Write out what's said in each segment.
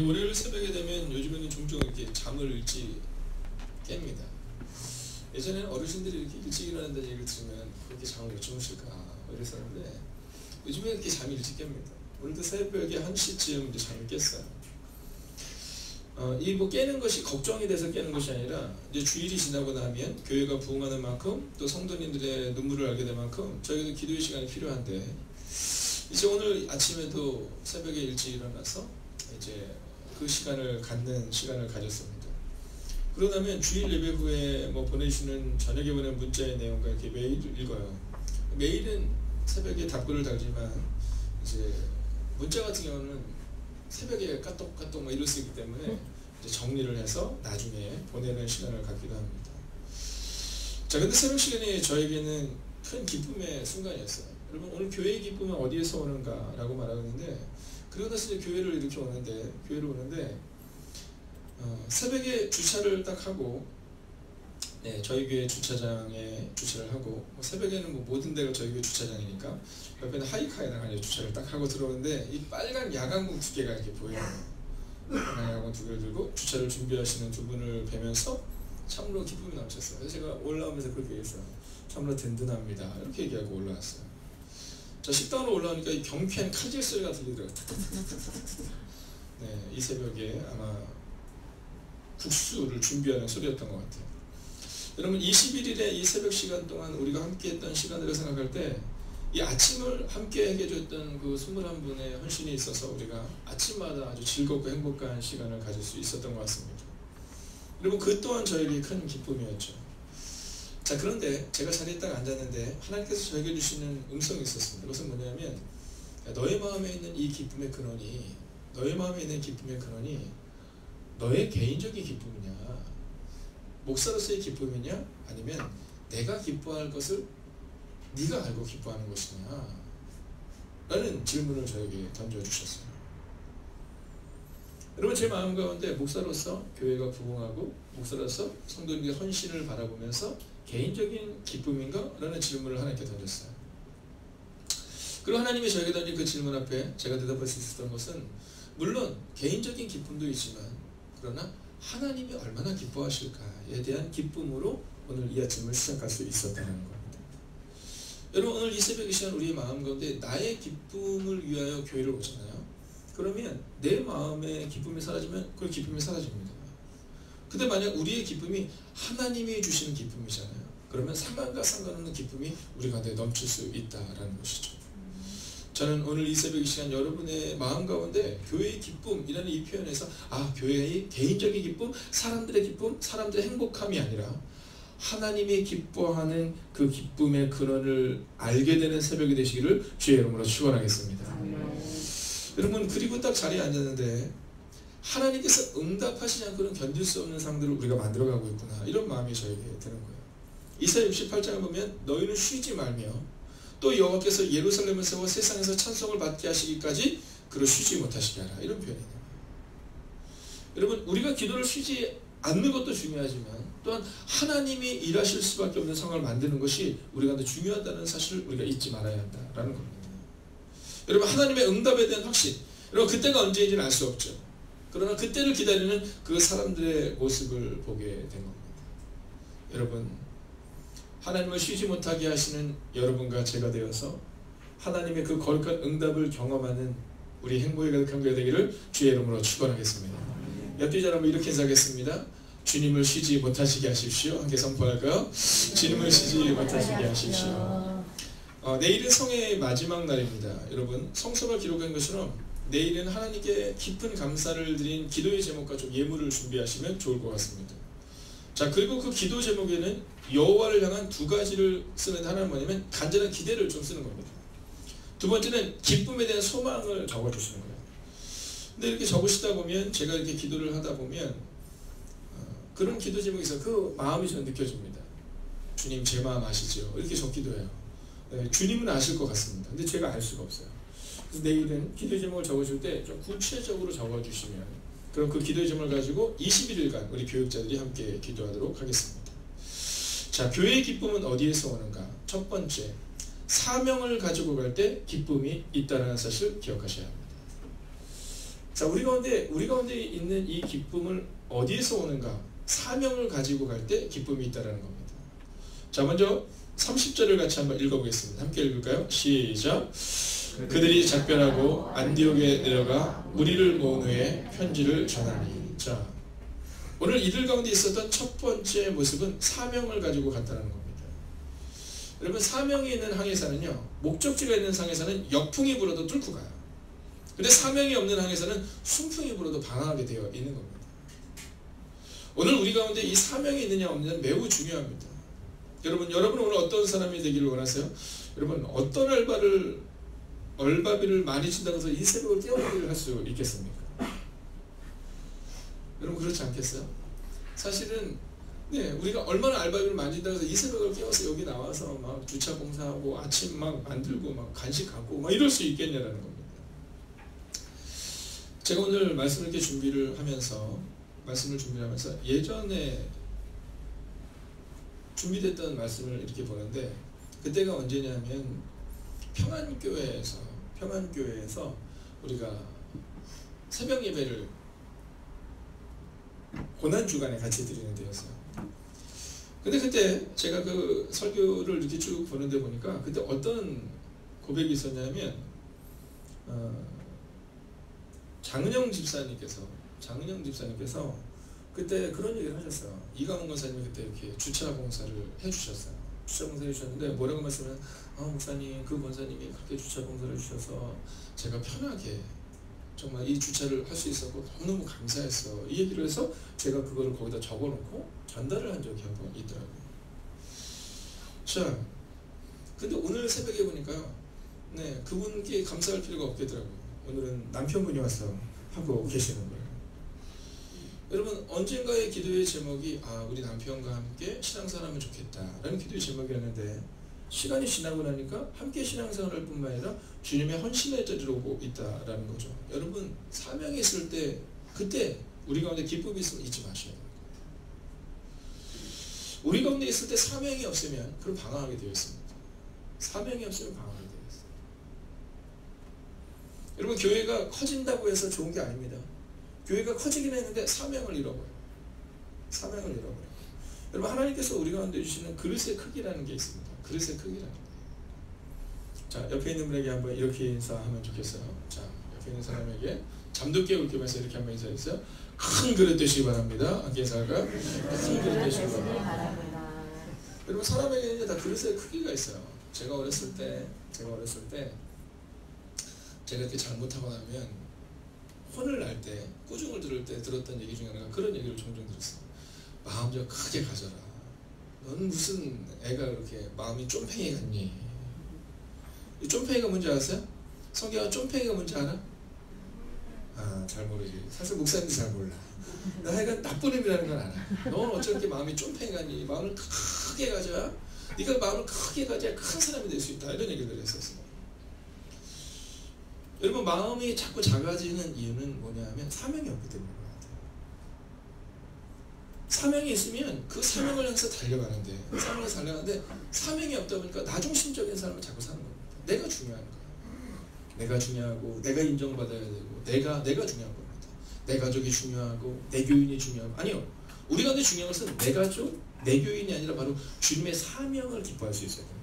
월요일 새벽에 되면 요즘에는 종종 이렇게 잠을 일찍 깹니다. 예전에는 어르신들이 이렇게 일찍 일어난다는 얘기를 들으면 그렇게 잠을 왜 주무실까 이랬었는데 요즘에 이렇게 잠이 일찍 깹니다. 오늘도 새벽에 1시쯤 이제 잠을 깼어요. 이 뭐 깨는 것이 걱정이 돼서 깨는 것이 아니라 이제 주일이 지나고 나면 교회가 부흥하는 만큼 또 성도님들의 눈물을 알게 될 만큼 저희도 기도의 시간이 필요한데 이제 오늘 아침에도 새벽에 일찍 일어나서 이제 그 시간을 갖는 시간을 가졌습니다. 그러고 나면 주일 예배 후에 뭐 보내주시는 저녁에 보낸 문자의 내용과 이렇게 메일 읽어요. 메일은 새벽에 답글을 달지만 이제 문자 같은 경우는 새벽에 까똑까똑 막 이럴 수 있기 때문에 이제 정리를 해서 나중에 보내는 시간을 갖기도 합니다. 자, 근데 새벽 시간이 저에게는 큰 기쁨의 순간이었어요. 여러분, 오늘 교회의 기쁨은 어디에서 오는가 라고 말하는데, 그러고 나서 이제 교회를 오는데 새벽에 주차를 딱 하고, 저희 교회 주차장에 주차를 하고, 새벽에는 뭐 모든 데가 저희 교회 주차장이니까 옆에는 하이카에다가 주차를 딱 하고 들어오는데 이 빨간 야광문 2개가 이렇게 보여요. 야광문 2개를 들고 주차를 준비하시는 두 분을 뵈면서 참으로 기쁨이 넘쳤어요. 그래서 제가 올라오면서 그렇게 얘기했어요. 참으로 든든합니다. 이렇게 얘기하고 올라왔어요. 자, 식당으로 올라오니까 이 경쾌한 칼질 소리가 들리더라고요. 이 새벽에 아마 국수를 준비하는 소리였던 것 같아요. 여러분, 21일의 이 새벽 시간 동안 우리가 함께 했던 시간들을 생각할 때 이 아침을 함께 해줬던 그 21분의 헌신이 있어서 우리가 아침마다 아주 즐겁고 행복한 시간을 가질 수 있었던 것 같습니다. 여러분, 그 또한 저에게 큰 기쁨이었죠. 자, 그런데 제가 자리에 딱 앉았는데 하나님께서 저에게 주시는 음성이 있었습니다. 그것은 뭐냐면, 너의 마음에 있는 이 기쁨의 근원이 너의 개인적인 기쁨이냐, 목사로서의 기쁨이냐, 아니면 내가 기뻐할 것을 네가 알고 기뻐하는 것이냐 라는 질문을 저에게 던져주셨어요. 여러분, 제 마음 가운데 목사로서 교회가 부흥하고 목사로서 성도님의 헌신을 바라보면서 개인적인 기쁨인가? 라는 질문을 하나님께 던졌어요. 그리고 하나님이 저에게 던진 그 질문 앞에 제가 대답할 수 있었던 것은, 물론 개인적인 기쁨도 있지만 그러나 하나님이 얼마나 기뻐하실까에 대한 기쁨으로 오늘 이 아침을 시작할 수 있었다는 겁니다. 여러분, 오늘 이 새벽 이 시간 우리의 마음 가운데 나의 기쁨을 위하여 교회를 오잖아요. 그러면 내 마음의 기쁨이 사라지면 그 기쁨이 사라집니다. 근데 만약 우리의 기쁨이 하나님이 주시는 기쁨이잖아요. 그러면 상관과 상관없는 기쁨이 우리 가운데 넘칠 수 있다라는 것이죠. 저는 오늘 이 새벽 이 시간 여러분의 마음 가운데 교회의 기쁨이라는 이 표현에서 교회의 개인적인 기쁨, 사람들의 기쁨, 사람들의 행복함이 아니라 하나님이 기뻐하는 그 기쁨의 근원을 알게 되는 새벽이 되시기를 주의 이름으로 축원하겠습니다. 여러분, 그리고 딱 자리에 앉았는데 하나님께서 응답하시지 않고는 견딜 수 없는 상들을 우리가 만들어가고 있구나, 이런 마음이 저에게 드는 거예요. 이사야 68장을 보면 너희는 쉬지 말며 또 여호와께서 예루살렘을 세워 세상에서 찬송을 받게 하시기까지 그를 쉬지 못하시게 하라, 이런 표현이에요. 여러분, 우리가 기도를 쉬지 않는 것도 중요하지만 또한 하나님이 일하실 수밖에 없는 상황을 만드는 것이 우리가 중요하다는 사실을 우리가 잊지 말아야 한다라는 겁니다. 여러분, 하나님의 응답에 대한 확신, 여러분, 그때가 언제인지는 알 수 없죠. 그러나 그때를 기다리는 그 사람들의 모습을 보게 된 겁니다. 여러분, 하나님을 쉬지 못하게 하시는 여러분과 제가 되어서 하나님의 그 거룩한 응답을 경험하는 우리 행복이 가득한 교회 되기를 주의 이름으로 축원하겠습니다. 옆뒤 사람을 이렇게 인사하겠습니다. 주님을 쉬지 못하시게 하십시오. 함께 선포할까요? 주님을 쉬지 못하시게 하십시오. 내일은 성회의 마지막 날입니다. 여러분, 성서가 기록한 것처럼 내일은 하나님께 깊은 감사를 드린 기도의 제목과 좀 예물을 준비하시면 좋을 것 같습니다. 자, 그리고 그 기도 제목에는 여호와를 향한 2가지를 쓰는데, 하나는 뭐냐면 간절한 기대를 좀 쓰는 겁니다. 두 번째는 기쁨에 대한 소망을 적어주시는 거예요. 근데 이렇게 적으시다 보면, 제가 이렇게 기도를 하다 보면 그런 기도 제목이 있어요. 그 마음이 저는 느껴집니다. 주님, 제 마음 아시죠? 이렇게 적기도 해요. 주님은 아실 것 같습니다. 근데 제가 알 수가 없어요. 그래서 내일은 기도 제목을 적으실 때 좀 구체적으로 적어주시면, 그럼 그 기도 제목을 가지고 21일간 우리 교육자들이 함께 기도하도록 하겠습니다. 자, 교회의 기쁨은 어디에서 오는가? 첫 번째, 사명을 가지고 갈 때 기쁨이 있다는 사실을 기억하셔야 합니다. 자, 우리 가운데 있는 이 기쁨을 어디에서 오는가? 사명을 가지고 갈 때 기쁨이 있다라는 겁니다. 자, 먼저 30절을 같이 한번 읽어보겠습니다. 함께 읽을까요? 시작. 그들이 작별하고 안디옥에 내려가 무리를 모은 후에 편지를 전하니. 자, 오늘 이들 가운데 있었던 첫 번째 모습은 사명을 가지고 갔다는 겁니다. 여러분, 사명이 있는 항해사는요, 목적지가 있는 항해사는 역풍이 불어도 뚫고 가요. 근데 사명이 없는 항해사는 순풍이 불어도 방황하게 되어 있는 겁니다. 오늘 우리 가운데 이 사명이 있느냐 없느냐는 매우 중요합니다. 여러분 오늘 어떤 사람이 되기를 원하세요? 여러분, 어떤 얼바비를 많이 준다고 해서 이 새벽을 깨우기를 할 수 있겠습니까? 여러분, 그렇지 않겠어요? 사실은 우리가 얼마나 알바비를 많이 준다고 해서 이 새벽을 깨워서 여기 나와서 막 주차 공사하고 아침 막 만들고 막 간식 갖고 막 이럴 수 있겠냐라는 겁니다. 제가 오늘 말씀을 이렇게 준비를 하면서 예전에 준비됐던 말씀을 이렇게 보는데, 그때가 언제냐면 평안교회에서 우리가 새벽 예배를 고난주간에 같이 드리는 데였어요. 근데 그때 제가 그 설교를 이렇게 쭉 보는데 보니까 그때 어떤 고백이 있었냐면, 장은영 집사님께서 그때 그런 얘기를 하셨어요. 이강훈 권사님이 그때 이렇게 주차 공사를 해주셨어요. 주차 공사를 해주셨는데 뭐라고 말씀하면, 목사님, 그 권사님이 그렇게 주차 공사를 해주셔서 제가 편하게 정말 이 주차를 할 수 있었고 너무너무 감사했어. 이 얘기를 해서 제가 그거를 거기다 적어놓고 전달을 한 적이 한 번 있더라고요. 자, 근데 오늘 새벽에 보니까요, 그분께 감사할 필요가 없겠더라고요. 오늘은 남편분이 와서 하고 계시는 거예요. 여러분, 언젠가의 기도의 제목이 우리 남편과 함께 신앙생활하면 좋겠다라는 기도의 제목이었는데, 시간이 지나고 나니까 함께 신앙생활할 뿐만 아니라 주님의 헌신의 자리로 오고 있다라는 거죠. 여러분, 사명이 있을 때, 그때 우리 가운데 기쁨이 있으면 잊지 마셔야 됩니다. 우리 가운데 있을 때 사명이 없으면 그럼 방황하게 되어 있습니다. 사명이 없으면 방황하게 되어 있습니다. 여러분, 교회가 커진다고 해서 좋은 게 아닙니다. 교회가 커지긴 했는데 사명을 잃어버려요. 여러분, 하나님께서 우리 가운데 주시는 그릇의 크기라는 게 있습니다. 그릇의 크기라는 게. 자, 옆에 있는 분에게 한번 이렇게 인사하면 좋겠어요. 자, 옆에 있는 사람에게 잠도 깨울 겸해서 이렇게 한번 인사해주세요. 큰 그릇 되시기 바랍니다. 함께 인사할까요? 큰 그릇 되시기 바랍니다. 여러분, 사람에게는 이제 다 그릇의 크기가 있어요. 제가 어렸을 때 제가 이렇게 잘못하고 나면 혼을 날 때, 꾸중을 들을 때 들었던 얘기 중에 하나가 그런 얘기를 종종 들었어요. 마음 좀 크게 가져라. 넌 무슨 애가 그렇게 마음이 쫌팽이 같니? 이 쫌팽이가 뭔지 아세요? 성경아, 쫌팽이가 뭔지 알아? 잘 모르지. 사실 목사님도 잘 몰라. 나 하여간 나쁜 의미라는 건 알아. 넌 어쩜 이렇게 마음이 쫌팽이 같니? 마음을 크게 가져야, 네가 마음을 크게 가져야 큰 사람이 될 수 있다. 이런 얘기를 했었어요. 여러분, 마음이 자꾸 작아지는 이유는 뭐냐 하면 사명이 없기 때문인 것 같아요. 사명이 있으면 그 사명을 향해서 달려가는데, 사명이 없다 보니까 나중심적인 삶을 자꾸 사는 겁니다. 내가 중요한 거예요. 내가 중요하고, 내가 인정받아야 되고, 내가 중요한 겁니다. 내 가족이 중요하고, 내 교인이 중요하고, 아니요. 우리 가운데 중요한 것은 내 가족, 내 교인이 아니라 바로 주님의 사명을 기뻐할 수 있어야 됩니다.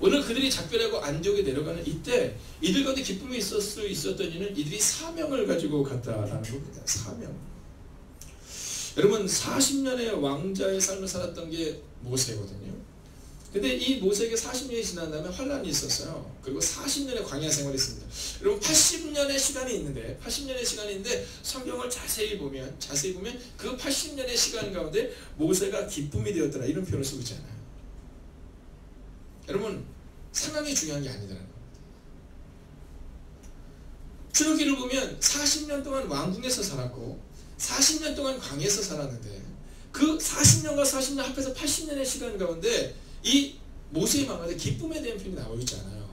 오늘 그들이 작별하고 안디옥에 내려가는 이때 이들 가운데 기쁨이 있을 수 있었던 이유는 이들이 사명을 가지고 갔다라는 겁니다. 사명. 여러분, 40년의 왕자의 삶을 살았던 게 모세거든요. 근데 이 모세에게 40년이 지난 다음에 환란이 있었어요. 그리고 40년의 광야 생활이 있습니다. 여러분, 80년의 시간이 있는데 성경을 자세히 보면 그 80년의 시간 가운데 모세가 기쁨이 되었더라, 이런 표현을 쓰고 있잖아요. 여러분, 상황이 중요한 게 아니라는 겁니다. 출애굽기를 보면 40년 동안 왕궁에서 살았고 40년 동안 광야에서 살았는데, 그 40년과 40년 합해서 80년의 시간 가운데 이 모세의 마음에 기쁨에 대한 표현이 나오고 있잖아요.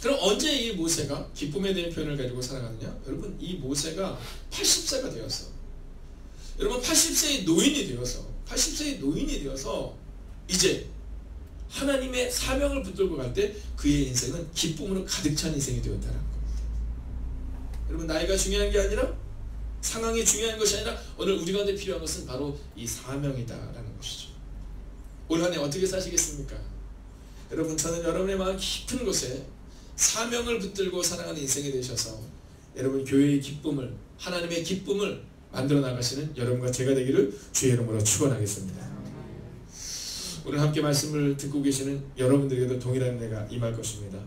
그럼 언제 이 모세가 기쁨에 대한 표현을 가지고 살아가느냐? 여러분, 이 모세가 80세가 되었어. 여러분, 80세의 노인이 되어서 이제 하나님의 사명을 붙들고 갈 때 그의 인생은 기쁨으로 가득 찬 인생이 되었다는 겁니다. 여러분 나이가 중요한 게 아니라 상황이 중요한 것이 아니라 오늘 우리 가운데 필요한 것은 바로 이 사명이다라는 것이죠. 올 한 해 어떻게 사시겠습니까? 여러분 저는 여러분의 마음 깊은 곳에 사명을 붙들고 살아가는 인생이 되셔서 여러분 교회의 기쁨을 하나님의 기쁨을 만들어 나가시는 여러분과 제가 되기를 주의 이름으로 축원하겠습니다. 오늘 함께 말씀을 듣고 계시는 여러분들에게도 동일한 은혜가 임할 것입니다.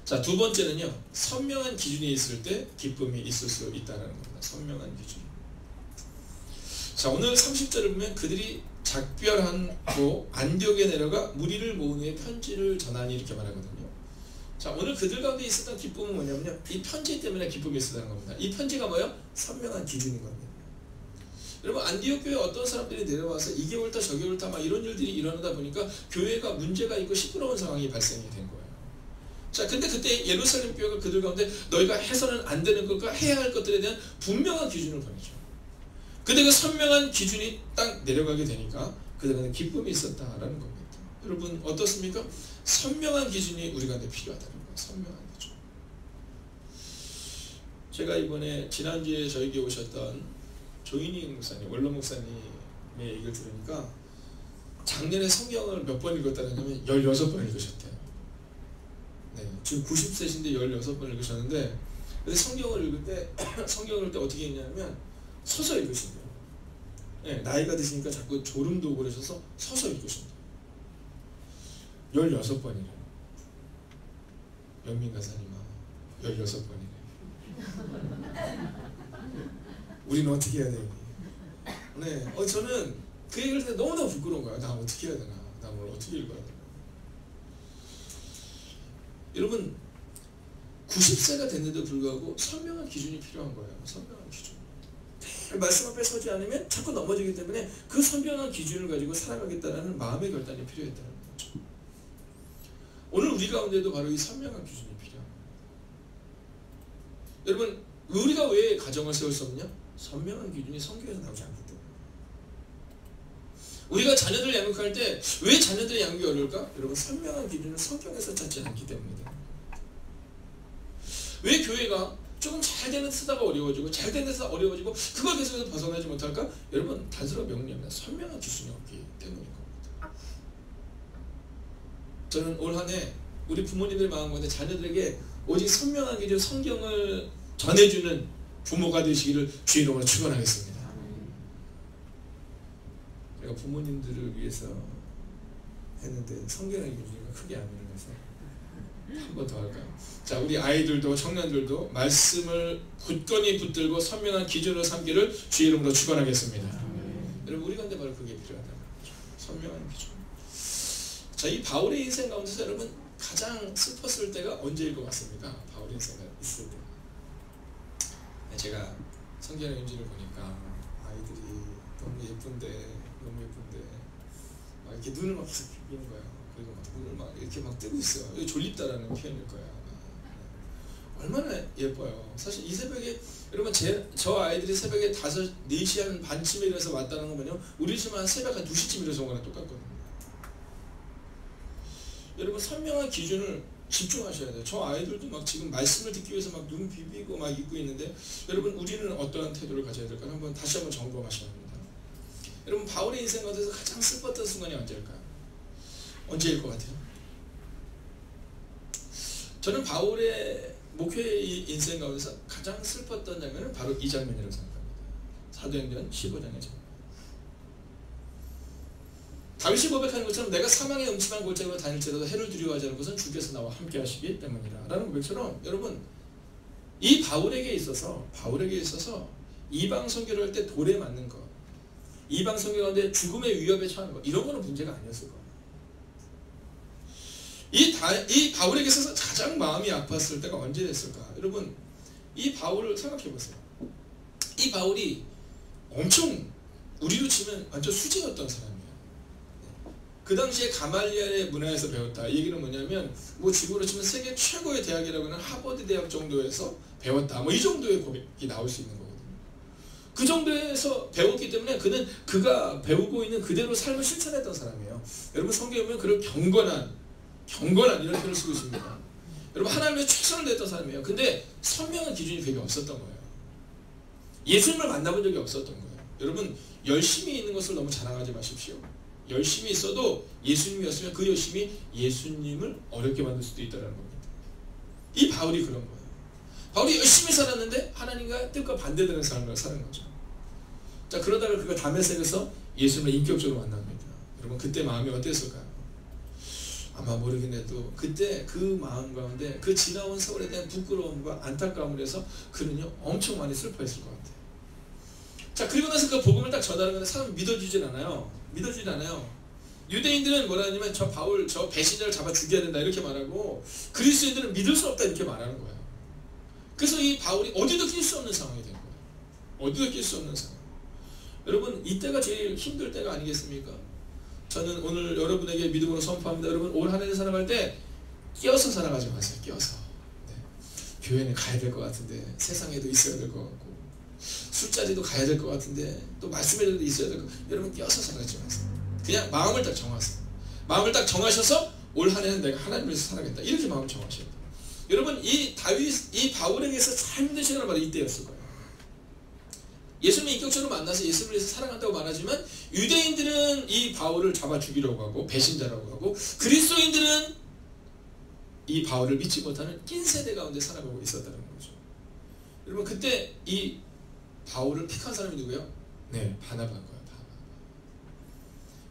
자, 두 번째는요. 선명한 기준이 있을 때 기쁨이 있을 수 있다는 겁니다. 선명한 기준. 자, 오늘 30절을 보면 그들이 작별하고 안디옥에 내려가 무리를 모은 후에 편지를 전하니 이렇게 말하거든요. 자, 오늘 그들 가운데 있었던 기쁨은 뭐냐면요. 이 편지 때문에 기쁨이 있었다는 겁니다. 이 편지가 뭐예요? 선명한 기준인 겁니다. 여러분 안디옥 교회에 어떤 사람들이 내려와서 이게 옳다 저게 옳다 막 이런 일들이 일어나다 보니까 교회가 문제가 있고 시끄러운 상황이 발생이 된 거예요. 자, 근데 그때 예루살렘 교회가 그들 가운데 너희가 해서는 안 되는 것과 해야 할 것들에 대한 분명한 기준을 보내죠. 근데 그 선명한 기준이 딱 내려가게 되니까 그들한테 기쁨이 있었다라는 겁니다. 여러분 어떻습니까? 선명한 기준이 우리 가운데 필요하다는 거예요. 선명한 기준. 제가 이번에 지난주에 저에게 오셨던 조인희 목사님, 원로 목사님의 얘기를 들으니까 작년에 성경을 몇 번 읽었다는 하면 16번 읽으셨대요. 네, 지금 90세신데 16번 읽으셨는데 근데 성경을 읽을 때 어떻게 했냐면 서서 읽으신대요. 네, 나이가 드시니까 자꾸 졸음도 오고 그러셔서 서서 읽으신대요. 16번이래요. 영민 가사님아 16번이래요. 우리는 어떻게 해야 되니? 네, 저는 그 얘기를 듣는데 너무너무 부끄러운 거야. 나 어떻게 해야 되나? 나 뭘 어떻게 읽어야 되나? 여러분 90세가 됐는데도 불구하고 선명한 기준이 필요한 거예요. 선명한 기준. 말씀 앞에 서지 않으면 자꾸 넘어지기 때문에 그 선명한 기준을 가지고 살아가겠다는 마음의 결단이 필요했다는 거죠. 오늘 우리 가운데도 바로 이 선명한 기준이 필요합니다. 여러분 우리가 왜 가정을 세울 수 없냐? 선명한 기준이 성경에서 나오지 않기 때문에. 우리가 자녀들을 양육할 때 왜 자녀들의 양육이 어려울까? 여러분 선명한 기준을 성경에서 찾지 않기 때문이다. 왜 교회가 조금 잘 되는 쓰다가 어려워지고 잘 되는 데서 어려워지고 그걸 계속해서 벗어나지 못할까? 여러분 단순한 명령입니다. 선명한 기준이 없기 때문인 겁니다. 저는 올 한 해 우리 부모님들 마음 가운데 자녀들에게 오직 선명한 기준 성경을 전해주는 부모가 되시기를 주의 이름으로 축원하겠습니다. 제가 부모님들을 위해서 했는데 성경의 기준이 크게 안 일어나서 한 번 더 할까요? 자, 우리 아이들도 청년들도 말씀을 굳건히 붙들고 선명한 기준을 삼기를 주의 이름으로 축원하겠습니다. 여러분 우리 가운데 바로 그게 필요하다는 거죠. 선명한 기준. 자, 이 바울의 인생 가운데서 여러분 가장 슬펐을 때가 언제일 것 같습니까? 바울의 인생가 있을 때. 제가 성경의 인지를 보니까 아이들이 너무 예쁜데 막 이렇게 눈을 막 계속 비비는 거예요. 그리고 막 눈을 막 이렇게 막 뜨고 있어요. 이거 졸립다라는 표현일 거예요. 얼마나 예뻐요. 사실 이 새벽에 여러분 저 아이들이 새벽에 4시 한 반쯤에 일어나서 왔다는 거면요 우리 집은 한 새벽 한 2시쯤 일어나서 온 거랑 똑같거든요. 여러분 선명한 기준을 집중하셔야 돼요. 저 아이들도 막 지금 말씀을 듣기 위해서 막 눈 비비고 막 있고 있는데 여러분 우리는 어떠한 태도를 가져야 될까? 다시 한번 점검하셔야 합니다. 여러분 바울의 인생 가운데서 가장 슬펐던 순간이 언제일까요? 언제일 것 같아요? 저는 바울의 목회의 인생 가운데서 가장 슬펐던 장면은 바로 이 장면이라고 생각합니다. 사도행전 15장의 장면. 다윗이 고백하는 것처럼 내가 사망의 음침한 골짜기로 다닐지라도 해를 두려워하지 않을 것은 주께서 나와 함께 하시기 때문이라 라는 고백처럼 여러분 이 바울에게 있어서 이방 선교를 할 때 돌에 맞는 것, 이방 선교 가운데 죽음의 위협에 처하는 것 이런 거는 문제가 아니었을 거예요. 이 바울에게 있어서 가장 마음이 아팠을 때가 언제 됐을까? 여러분 이 바울을 생각해 보세요. 이 바울이 엄청 우리로 치면 완전 수지였던 사람이에요. 그 당시에 가말리엘의 문화에서 배웠다. 이 얘기는 뭐냐면 뭐 지구로 치면 세계 최고의 대학이라고 하는 하버드 대학 정도에서 배웠다. 뭐 이 정도의 고백이 나올 수 있는 거거든요. 그 정도에서 배웠기 때문에 그가 배우고 있는 그대로 삶을 실천했던 사람이에요. 여러분 성경에 보면 그를 경건한 이런 표현을 쓰고 있습니다. 여러분 하나님의 최선을 다했던 사람이에요. 근데 선명한 기준이 되게 없었던 거예요. 예수님을 만나본 적이 없었던 거예요. 여러분 열심히 있는 것을 너무 자랑하지 마십시오. 열심히 있어도 예수님이었으면 그 열심이 예수님을 어렵게 만들 수도 있다는 겁니다. 이 바울이 그런 거예요. 바울이 열심히 살았는데 하나님과 뜻과 반대되는 삶을 사는 거죠. 자, 그러다가 그가 다메섹에서 예수님을 인격적으로 만납니다. 여러분 그때 마음이 어땠을까요? 아마 모르긴 해도 그때 그 마음 가운데 그 지나온 세월에 대한 부끄러움과 안타까움을 해서 그는요 엄청 많이 슬퍼했을 것 같아요. 자, 그리고 나서 그 복음을 딱 전하는 건데 사람은 믿어주질 않아요. 믿어주질 않아요. 유대인들은 뭐라 하냐면 저 바울 저 배신자를 잡아 죽여야 된다 이렇게 말하고, 그리스도인들은 믿을 수 없다 이렇게 말하는 거예요. 그래서 이 바울이 어디도 낄 수 없는 상황이 된 거예요. 어디도 낄 수 없는 상황. 여러분 이때가 제일 힘들 때가 아니겠습니까? 저는 오늘 여러분에게 믿음으로 선포합니다. 여러분 올 한 해 살아갈 때 끼어서 살아가지 마세요. 끼어서. 네. 교회는 가야 될 것 같은데 세상에도 있어야 될 것 같고 술자리도 가야 될 것 같은데 또 말씀에도 있어야 될 것 같고, 여러분 끼어서 살아가지 마세요. 그냥 마음을 딱 정하세요. 마음을 딱 정하셔서 올 한 해는 내가 하나님을 위해서 살아겠다 이렇게 마음을 정하셔야 돼요. 여러분 이 바울에게서 참 힘든 시간을 바로 이때였을 거예요. 예수님을 인격적으로 만나서 예수를 위해서 사랑한다고 말하지만 유대인들은 이 바울을 잡아 죽이려고 하고 배신자라고 하고, 그리스도인들은 이 바울을 믿지 못하는 낀 세대 가운데 살아가고 있었다는 거죠. 여러분 그때 이 바울을 픽한 사람이 누구예요? 네, 바나바인 거예요.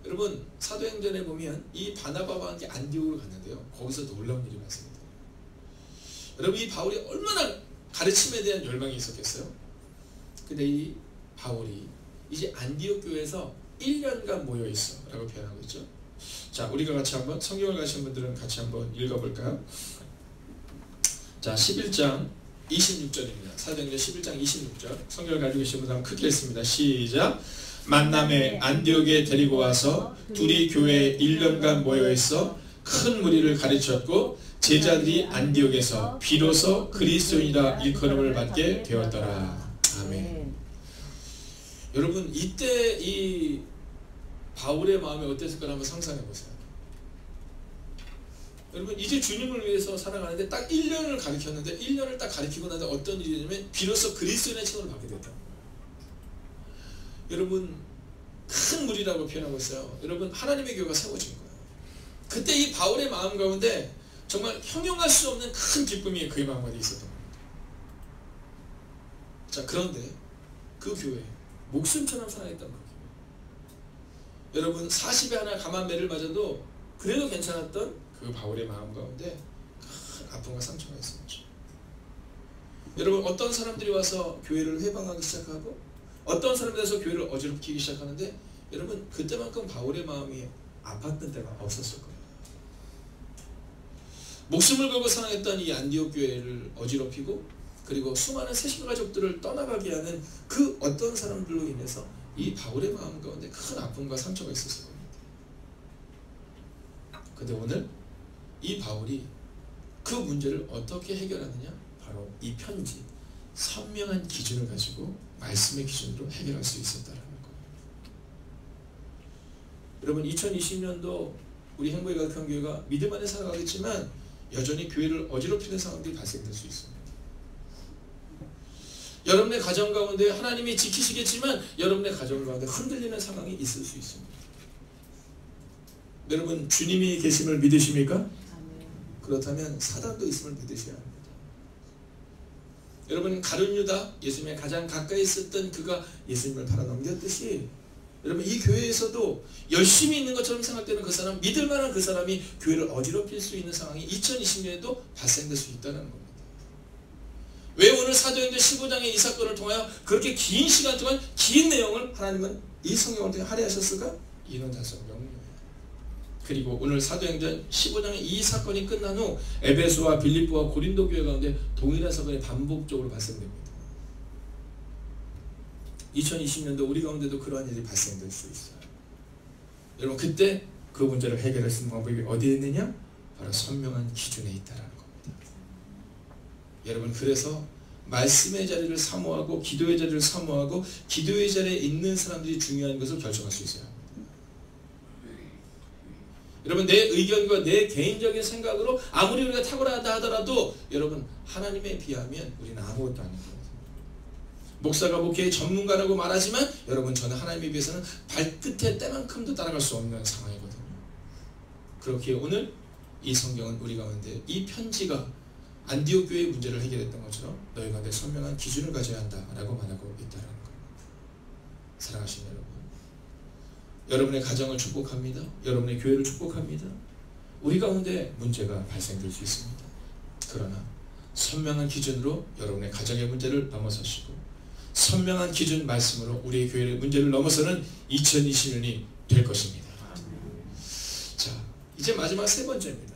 여러분 사도행전에 보면 이 바나바와 함께 안디옥으로 갔는데요, 거기서 놀라운 일이 발생합니다. 여러분 이 바울이 얼마나 가르침에 대한 열망이 있었겠어요? 근데 이 바울이 이제 안디옥 교회에서 1년간 모여있어 라고 표현하고 있죠. 자, 우리가 같이 한번 성경을 가신 분들은 같이 한번 읽어볼까요? 자, 11장 26절입니다. 사도행전 11장 26절. 성경을 가지고 계신 분들 한번 크게 읽습니다. 시작. 만남에 안디옥에 데리고 와서 둘이 교회에 1년간 모여있어 큰 무리를 가르쳤고, 제자들이 안디옥에서 비로소 그리스도인이라 일컬음을 받게 되었더라. 아멘. 여러분 이때 이 바울의 마음이 어땠을까 한번 상상해 보세요. 여러분 이제 주님을 위해서 살아가는데 딱 1년을 가르쳤는데 1년을 딱 가르치고 나서 어떤 일이 되냐면 비로소 그리스도인의 칭호를 받게 됐다. 여러분 큰 무리라고 표현하고 있어요. 여러분 하나님의 교회가 세워진 거예요. 그때 이 바울의 마음 가운데 정말 형용할 수 없는 큰 기쁨이 그의 마음 가운데 있었던 겁니다. 자, 그런데 그 교회 목숨처럼 사랑했던 그 교회, 여러분 40에 하나 감한 매를 맞아도 그래도 괜찮았던 그 바울의 마음 가운데 큰 아픔과 상처가 있었죠. 여러분 어떤 사람들이 와서 교회를 회방하기 시작하고 어떤 사람들이 와서 교회를 어지럽히기 시작하는데, 여러분 그때만큼 바울의 마음이 아팠던 때가 없었을 거예요. 목숨을 걸고 사랑했던 이 안디옥 교회를 어지럽히고 그리고 수많은 새신 가족들을 떠나가게 하는 그 어떤 사람들로 인해서 이 바울의 마음 가운데 큰 아픔과 상처가 있었을 겁니다. 근데 오늘 이 바울이 그 문제를 어떻게 해결하느냐? 바로 이 편지, 선명한 기준을 가지고 말씀의 기준으로 해결할 수 있었다는 거예요. 여러분 2020년도 우리 행복의 가득한 교회가 믿음 안에 살아가겠지만 여전히 교회를 어지럽히는 상황들이 발생될 수 있습니다. 여러분의 가정 가운데 하나님이 지키시겠지만 여러분의 가정 가운데 흔들리는 상황이 있을 수 있습니다. 여러분 주님이 계심을 믿으십니까? 그렇다면 사단도 있음을 믿으셔야 합니다. 여러분 가룟 유다, 예수님의 가장 가까이 있었던 그가 예수님을 팔아넘겼듯이 여러분 이 교회에서도 열심히 있는 것처럼 생각되는 그 사람, 믿을 만한 그 사람이 교회를 어지럽힐 수 있는 상황이 2020년에도 발생될 수 있다는 겁니다. 왜 오늘 사도행전 15장의 이 사건을 통하여 그렇게 긴 시간 동안 긴 내용을 하나님은 이 성경을 통해 할애하셨을까? 이는 다섯 명료예요. 그리고 오늘 사도행전 15장의 이 사건이 끝난 후 에베소와 빌립보와 고린도 교회 가운데 동일한 사건이 반복적으로 발생됩니다. 2020년도 우리 가운데도 그러한 일이 발생될 수 있어요. 여러분 그때 그 문제를 해결할 수 있는 방법이 어디에 있느냐? 바로 선명한 기준에 있다는 겁니다. 여러분 그래서 말씀의 자리를 사모하고 기도의 자리를 사모하고 기도의 자리에 있는 사람들이 중요한 것을 결정할 수 있어요. 여러분 내 의견과 내 개인적인 생각으로 아무리 우리가 탁월하다 하더라도 여러분 하나님에 비하면 우리는 아무것도 아닌 거예요. 목사가 목회의 전문가라고 말하지만 여러분 저는 하나님에 비해서는 발끝의 때만큼도 따라갈 수 없는 상황이거든요. 그렇기에 오늘 이 성경은 우리 가운데 이 편지가 안디옥 교회의 문제를 해결했던 것처럼 너희 가운데 선명한 기준을 가져야 한다라고 말하고 있다는 거예요. 사랑하시는 여러분, 여러분의 가정을 축복합니다. 여러분의 교회를 축복합니다. 우리 가운데 문제가 발생될 수 있습니다. 그러나 선명한 기준으로 여러분의 가정의 문제를 넘어서시고 선명한 기준 말씀으로 우리의 교회의 문제를 넘어서는 2020년이 될 것입니다. 자, 이제 마지막 세 번째입니다.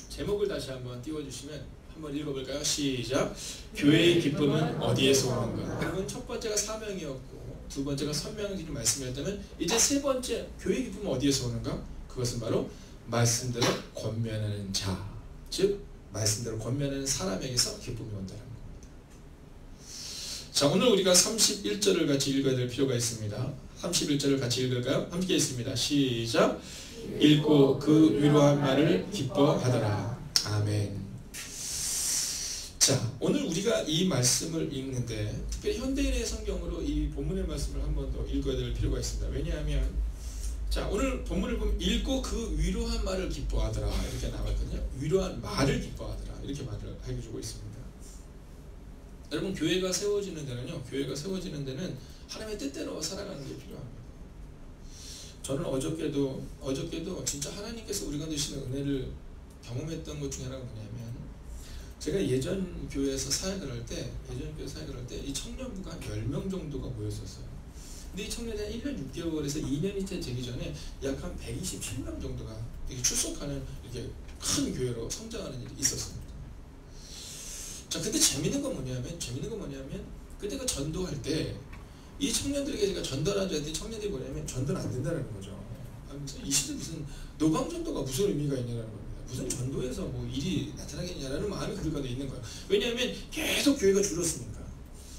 제목을 다시 한번 띄워주시면 한번 읽어볼까요? 시작. 교회의 기쁨은 어디에서 오는가? 여러분 첫 번째가 사명이었고 두 번째가 선명한 기준 말씀이었다면 이제 세 번째 교회의 기쁨은 어디에서 오는가? 그것은 바로 말씀대로 권면하는 자, 즉 말씀대로 권면하는 사람에게서 기쁨이 온다는 겁니다. 자, 오늘 우리가 31절을 같이 읽어야 될 필요가 있습니다. 31절을 같이 읽을까요? 함께 읽습니다. 시작. 읽고 그 위로한 말을 기뻐하더라. 아멘. 자, 오늘 우리가 이 말씀을 읽는데 특별히 현대인의 성경으로 이 본문의 말씀을 한 번 더 읽어야 될 필요가 있습니다. 왜냐하면 자, 오늘 본문을 보면 읽고 그 위로한 말을 기뻐하더라 이렇게 나왔거든요. 위로한 말을 기뻐하더라 이렇게 말을 해주고 있습니다. 여러분 교회가 세워지는 데는요, 교회가 세워지는 데는 하나님의 뜻대로 살아가는 게 필요합니다. 저는 어저께도 진짜 하나님께서 우리가 주시는 은혜를 경험했던 것 중에 하나가 뭐냐면 제가 예전 교회에서 사역을 할 때 이 청년부가 한 10명 정도가 모였었어요. 근데 이 청년이 한 1년 6개월에서 2년이 되기 전에 약 한 127명 정도가 이렇게 출석하는 이렇게 큰 교회로 성장하는 일이 있었습니다. 자, 근데 재밌는 건 뭐냐면 그때 그 전도할 때 이 청년들에게 제가 전도를 하자 했더니 청년들이 뭐냐면 전도는 안 된다는 거죠. 이 시대 무슨 노방전도가 무슨 의미가 있냐는 겁니다. 무슨 전도에서 뭐 일이 나타나겠냐라는 마음이 그들 가운데 있는 거예요. 왜냐하면 계속 교회가 줄었으니까.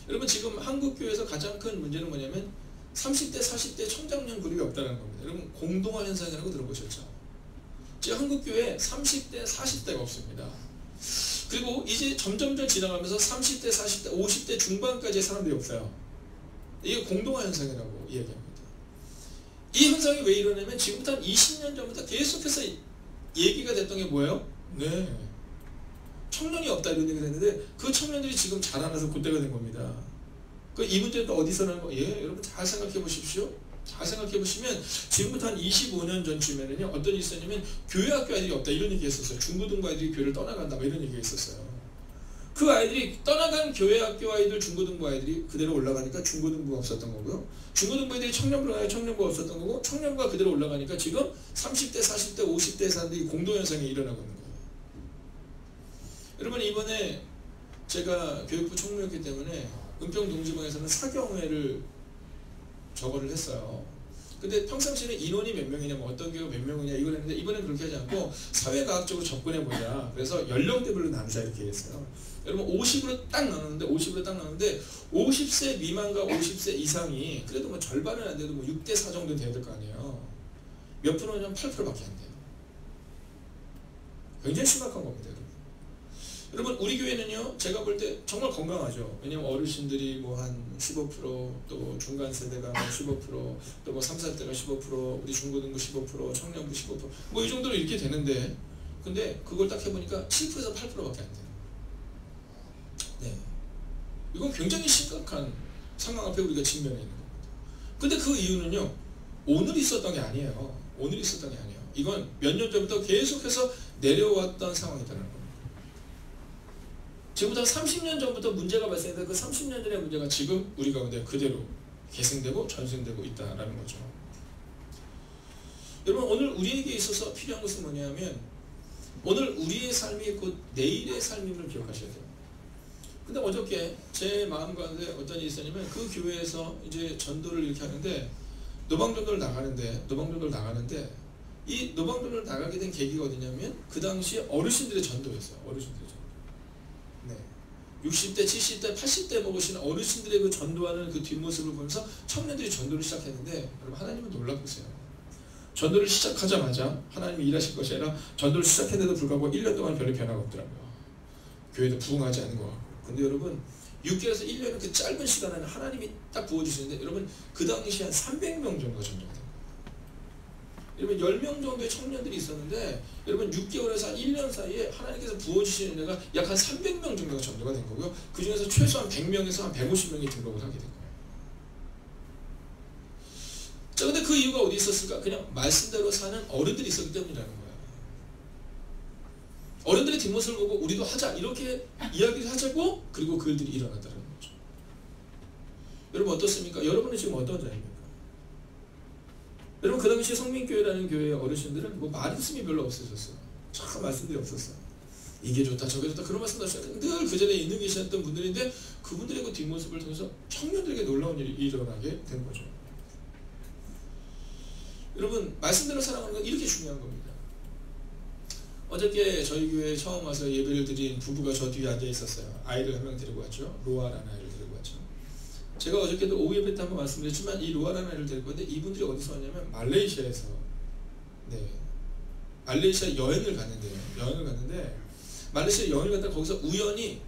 여러분 지금 한국 교회에서 가장 큰 문제는 뭐냐면 30대 40대 청장년 그룹이 없다는 겁니다. 여러분 공동화 현상이라고 들어보셨죠? 지금 한국 교회에 30대 40대가 없습니다. 그리고 이제 점점 지나가면서 30대 40대 50대 중반까지의 사람들이 없어요. 이게 공동화 현상이라고 이야기합니다. 이 현상이 왜 이러냐면 지금부터 한 20년 전부터 계속해서 얘기가 됐던 게 뭐예요? 네, 청년이 없다 이런 얘기가 됐는데 그 청년들이 지금 자라나서 그때가 된 겁니다. 이 문제는 또 어디서 나는 거예요? 예, 여러분 잘 생각해 보십시오. 잘 생각해 보시면 지금부터 한 25년 전쯤에는요 어떤 일이 있었냐면 교회 학교 아이들이 없다 이런 얘기 했었어요. 중고등부 아이들이 교회를 떠나간다 뭐 이런 얘기가 있었어요. 그 아이들이 떠나간 교회 학교 아이들 중고등부 아이들이 그대로 올라가니까 중고등부가 없었던 거고요. 중고등부 아이들이 청년부로 가니까 청년부가 없었던 거고 청년부가 그대로 올라가니까 지금 30대 40대 50대 사람들이 공동현상이 일어나고 있는 거예요. 여러분 이번에 제가 교육부 총무였기 때문에 은평 동지방에서는 사경회를 저거를 했어요. 근데 평상시에는 인원이 몇 명이냐 뭐 어떤 교회가 몇 명이냐 이걸 했는데 이번엔 그렇게 하지 않고 사회과학적으로 접근해보자. 그래서 연령대별로 나누자 이렇게 했어요. 여러분 50으로 딱 나눴는데 50세 미만과 50세 이상이 그래도 뭐 절반은 안 돼도 뭐 6대 4 정도 돼야 될 거 아니에요. 몇 프로냐면 8%밖에 안 돼요. 굉장히 심각한 겁니다. 여러분 우리 교회는요 제가 볼 때 정말 건강하죠. 왜냐면 어르신들이 뭐 한 15% 또 중간 세대가 뭐 15% 또 뭐 3, 4대가 15% 우리 중고등부 15% 청년부 15% 뭐 이 정도로 이렇게 되는데 근데 그걸 딱 해보니까 7%에서 8%밖에 안 돼요. 네, 이건 굉장히 심각한 상황 앞에 우리가 직면해 있는 겁니다. 근데 그 이유는요 오늘 있었던 게 아니에요. 오늘 있었던 게 아니에요. 이건 몇 년 전부터 계속해서 내려왔던 상황이라는 겁니다. 지금부터 30년 전부터 문제가 발생해서 그 30년 전의 문제가 지금 우리 가운데 그대로 계승되고 전승되고 있다는 거죠. 여러분 오늘 우리에게 있어서 필요한 것은 뭐냐면 오늘 우리의 삶이 곧 내일의 삶임을 기억하셔야 돼요. 근데 어저께 제 마음 가운데 어떤 일이 있었냐면 그 교회에서 이제 전도를 이렇게 하는데 노방전도를 나가는데 이 노방전도를 나가게 된 계기가 어디냐면 그 당시에 어르신들의 전도였어요. 어르신들의 전도. 네. 60대, 70대, 80대 먹으시는 어르신들의 그 전도하는 그 뒷모습을 보면서 청년들이 전도를 시작했는데 여러분 하나님은 놀라보세요. 전도를 시작하자마자 하나님이 일하실 것이 아니라 전도를 시작했는데도 불구하고 1년 동안 별로 변화가 없더라고요. 교회도 부흥하지 않은 것 같고. 근데 여러분 6개월에서 1년은 그 짧은 시간에 하나님이 딱 부어주시는데 여러분 그 당시 한 300명 정도가 전도가 됩니다. 여러분 10명 정도의 청년들이 있었는데 여러분 6개월에서 한 1년 사이에 하나님께서 부어주시는 데가 약 한 300명 정도가 전도가 된 거고요. 그 중에서 최소한 100명에서 한 150명이 등록을 하게 된 거예요. 자, 근데 그 이유가 어디 있었을까? 그냥 말씀대로 사는 어른들이 있었기 때문이라는 거예요. 어른들의 뒷모습을 보고 우리도 하자 이렇게 이야기를 하자고 그리고 그 일들이 일어났다는 거죠. 여러분 어떻습니까? 여러분은 지금 어떤 자입니까? 여러분 그 당시 성민교회라는 교회의 어르신들은 뭐 말씀이 별로 없으셨어요. 참 말씀들이 없었어요. 이게 좋다 저게 좋다 그런 말씀도 하셨어요. 늘 그 전에 있는 계셨던 분들인데 그분들의 그 뒷모습을 통해서 청년들에게 놀라운 일이 일어나게 된 거죠. 여러분 말씀대로 살아가는 건 이렇게 중요한 겁니다. 어저께 저희 교회에 처음 와서 예배를 드린 부부가 저 뒤에 앉아 있었어요. 아이를 한 명 데리고 왔죠. 로아라는 아이를 데리고 왔죠. 제가 어저께도 오후 예배 때 한번 말씀드렸지만 이 로아라는 아이를 데리고 왔는데 이분들이 어디서 왔냐면 말레이시아에서 말레이시아 여행을 갔는데 말레이시아 여행을 갔다가 거기서 우연히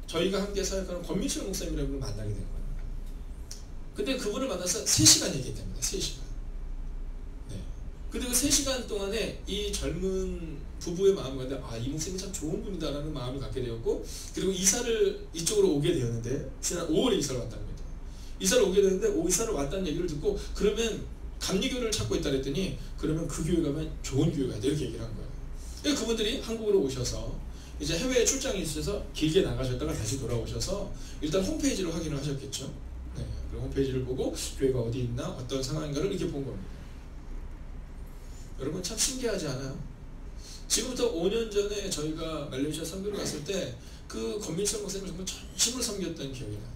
저희가 함께 사역하는 권민철 목사님이라는 분을 만나게 된 거예요. 근데 그분을 만나서 3시간 얘기했답니다. 3시간. 근데 그 3시간 동안에 이 젊은 부부의 마음을 갖는데 이 목사님이 참 좋은 분이다 라는 마음을 갖게 되었고 그리고 이사를 이쪽으로 오게 되었는데 지난 5월에 이사를 왔답니다. 이사를 오게 되었는데 이사를 왔다는 얘기를 듣고 그러면 감리교를 찾고 있다 그랬더니 그러면 그 교회 가면 좋은 교회 가야 돼 이렇게 얘기를 한 거예요. 그러니까 그분들이 한국으로 오셔서 이제 해외에 출장이 있어서 길게 나가셨다가 다시 돌아오셔서 일단 홈페이지를 확인을 하셨겠죠. 그 홈페이지를 보고 교회가 어디 있나 어떤 상황인가를 이렇게 본 겁니다. 여러분 참 신기하지 않아요? 지금부터 5년 전에 저희가 말레이시아 선교를 갔을 때 그 권민철 목사님을 정말 전심으로 섬겼던 기억이 나요.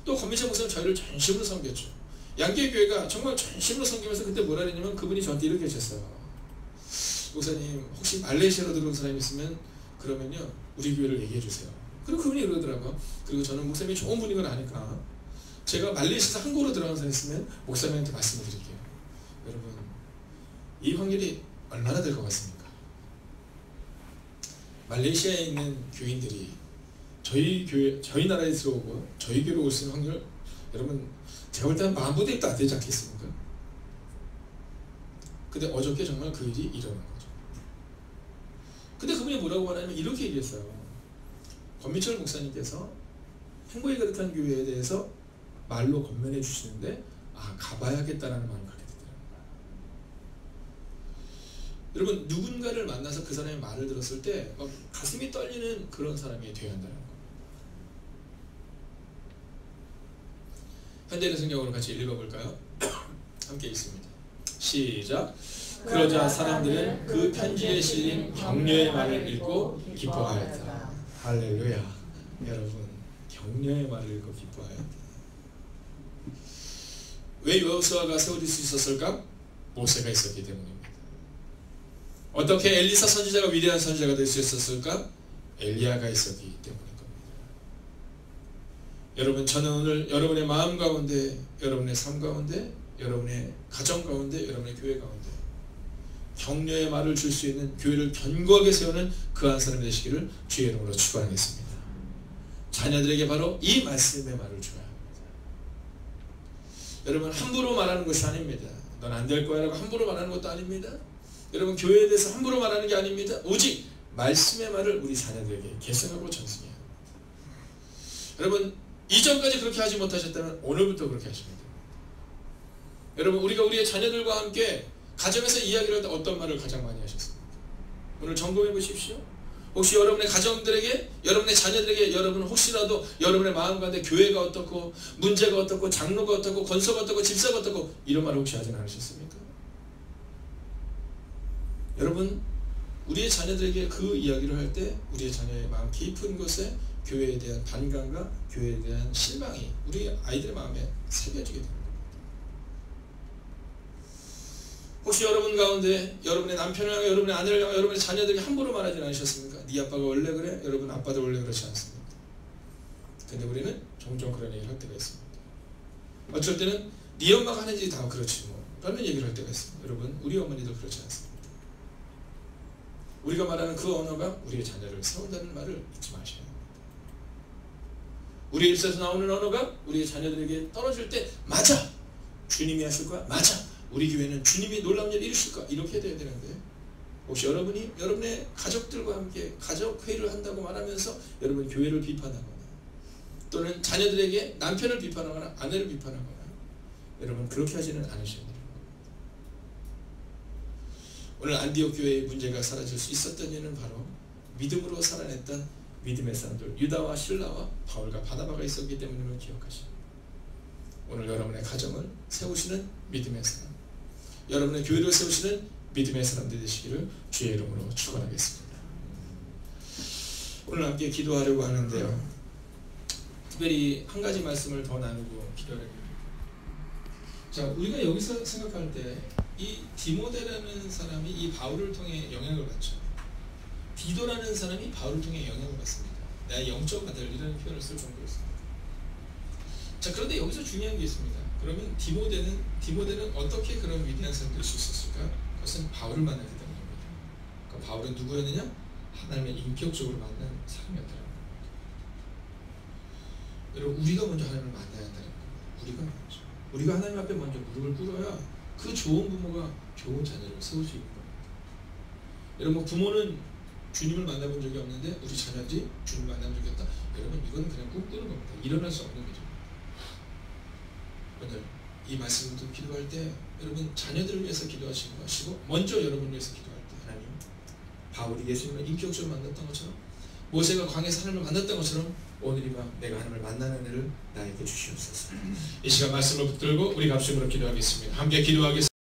또 권민철 목사님 저희를 전심으로 섬겼죠. 양계교회가 정말 전심으로 섬기면서 그때 뭐라 그랬냐면 그분이 저한테 이렇게 하셨어요. 목사님 혹시 말레이시아로 들어온 사람이 있으면 그러면요 우리 교회를 얘기해 주세요. 그리고 그분이 그러더라고요. 그리고 저는 목사님이 좋은 분인 걸 아니까 제가 말레이시아에서 한국으로 들어간 사람이 있으면 목사님한테 말씀을 드릴게요. 여러분 이 확률이 얼마나 될 것 같습니까? 말레이시아에 있는 교인들이 저희 나라에 들어오고 저희 교회로 올 수 있는 확률 여러분 제가 볼 때는 10,000분의 1도 안 되지 않겠습니까? 근데 어저께 정말 그 일이 일어난 거죠. 근데 그분이 뭐라고 하냐면 이렇게 얘기했어요. 권민철 목사님께서 행복이 가득한 교회에 대해서 말로 권면해 주시는데 가봐야겠다라는 마음을 갖게 되더라고요. 여러분 누군가를 만나서 그 사람의 말을 들었을 때 막 가슴이 떨리는 그런 사람이 되어야 한다는 거예요. 현대인 성경으로 같이 읽어볼까요? 함께 읽습니다. 시작. 그러자 사람들은 그 편지에 실린 격려의 말을 읽고 기뻐하였다. 할렐루야. 여러분 격려의 말을 읽고 기뻐하였다. 왜 여호수아가 세워질 수 있었을까? 모세가 있었기 때문입니다. 어떻게 엘리사 선지자가 위대한 선지자가 될 수 있었을까? 엘리야가 있었기 때문인 겁니다. 여러분 저는 오늘 여러분의 마음 가운데 여러분의 삶 가운데 여러분의 가정 가운데 여러분의 교회 가운데 격려의 말을 줄 수 있는 교회를 견고하게 세우는 그 한 사람이 되시기를 주의 이름으로 축원하겠습니다. 자녀들에게 바로 이 말씀의 말을 줘야 합니다. 여러분 함부로 말하는 것이 아닙니다. 넌 안 될 거야 라고 함부로 말하는 것도 아닙니다. 여러분 교회에 대해서 함부로 말하는 게 아닙니다. 오직 말씀의 말을 우리 자녀들에게 계승하고 전승해야 합니다. 여러분 이전까지 그렇게 하지 못하셨다면 오늘부터 그렇게 하시면 됩니다. 여러분 우리가 우리의 자녀들과 함께 가정에서 이야기를 할 때 어떤 말을 가장 많이 하셨습니까? 오늘 점검해 보십시오. 혹시 여러분의 가정들에게 여러분의 자녀들에게 여러분은 혹시라도 여러분의 마음 가운데 교회가 어떻고 문제가 어떻고 장로가 어떻고 권소가 어떻고 집사가 어떻고 이런 말을 혹시 하진 않으셨습니까? 여러분 우리의 자녀들에게 그 이야기를 할 때 우리의 자녀의 마음 깊은 곳에 교회에 대한 반감과 교회에 대한 실망이 우리 아이들의 마음에 새겨지게 됩니다. 혹시 여러분 가운데 여러분의 남편을 향해 여러분의 아내를 향해 여러분의 자녀들에게 함부로 말하지 않으셨습니까? 네 아빠가 원래 그래? 여러분 아빠도 원래 그렇지 않습니까? 근데 우리는 종종 그런 얘기를 할 때가 있습니다. 어쩔 때는 네 엄마가 하는 일이 다 그렇지 뭐 라는 얘기를 할 때가 있습니다. 여러분, 우리 어머니도 그렇지 않습니다. 우리가 말하는 그 언어가 우리의 자녀를 세운다는 말을 잊지 마셔야 합니다. 우리 입에서 나오는 언어가 우리의 자녀들에게 떨어질 때 맞아! 주님이 하실 거야? 맞아! 우리 교회는 주님이 놀라운 일을 이루실 거야. 이렇게 돼야 되는데, 혹시 여러분이 여러분의 가족들과 함께 가족회의를 한다고 말하면서 여러분 교회를 비판하거나 또는 자녀들에게 남편을 비판하거나 아내를 비판하거나 여러분 그렇게 하지는 않으셔야 됩니다. 오늘 안디옥 교회의 문제가 사라질 수 있었던 이유는 바로 믿음으로 살아냈던 믿음의 사람들 유다와 실라와 바울과 바나바가 있었기 때문임을 기억하십니다. 오늘 여러분의 가정을 세우시는 믿음의 사람, 여러분의 교회를 세우시는 믿음의 사람들 되시기를 주의 이름으로 축원하겠습니다. 오늘 함께 기도하려고 하는데요, 특별히 한 가지 말씀을 더 나누고 기도하려고 합니다. 자, 우리가 여기서 생각할 때 이 디모데라는 사람이 이 바울을 통해 영향을 받죠. 디도라는 사람이 바울을 통해 영향을 받습니다. 나의 영적 아들이라는 표현을 쓸 정도였습니다. 자, 그런데 여기서 중요한 게 있습니다. 그러면 디모데는 어떻게 그런 위대한 사람이 될 수 있었을까? 그것은 바울을 만나기 때문입니다. 그러니까 바울은 누구였느냐? 하나님의 인격적으로 만난 사람이었다는 겁니다. 여러분, 우리가 먼저 하나님을 만나야 한다는 겁니다. 우리가 하나님 앞에 먼저 무릎을 꿇어야 그 좋은 부모가 좋은 자녀를 세울 수 있는 겁니다. 여러분, 부모는 주님을 만나본 적이 없는데 우리 자녀들이 주님을 만난 적이 없다. 여러분, 이거는 그냥 꿈꾸는 겁니다. 일어날 수 없는 거죠. 오늘 이 말씀을 듣고 기도할 때 여러분 자녀들을 위해서 기도하시는 거 하시고 먼저 여러분을 위해서 기도할 때 하나님, 바울이 예수님을 인격적으로 만났던 것처럼 모세가 광야에서 하나님을 만났던 것처럼 오늘 이 밤 내가 하나님을 만나는 일을 나에게 주시옵소서. 이 시간 말씀을 붙들고 우리 합심으로 기도하겠습니다. 함께 기도하겠습니다.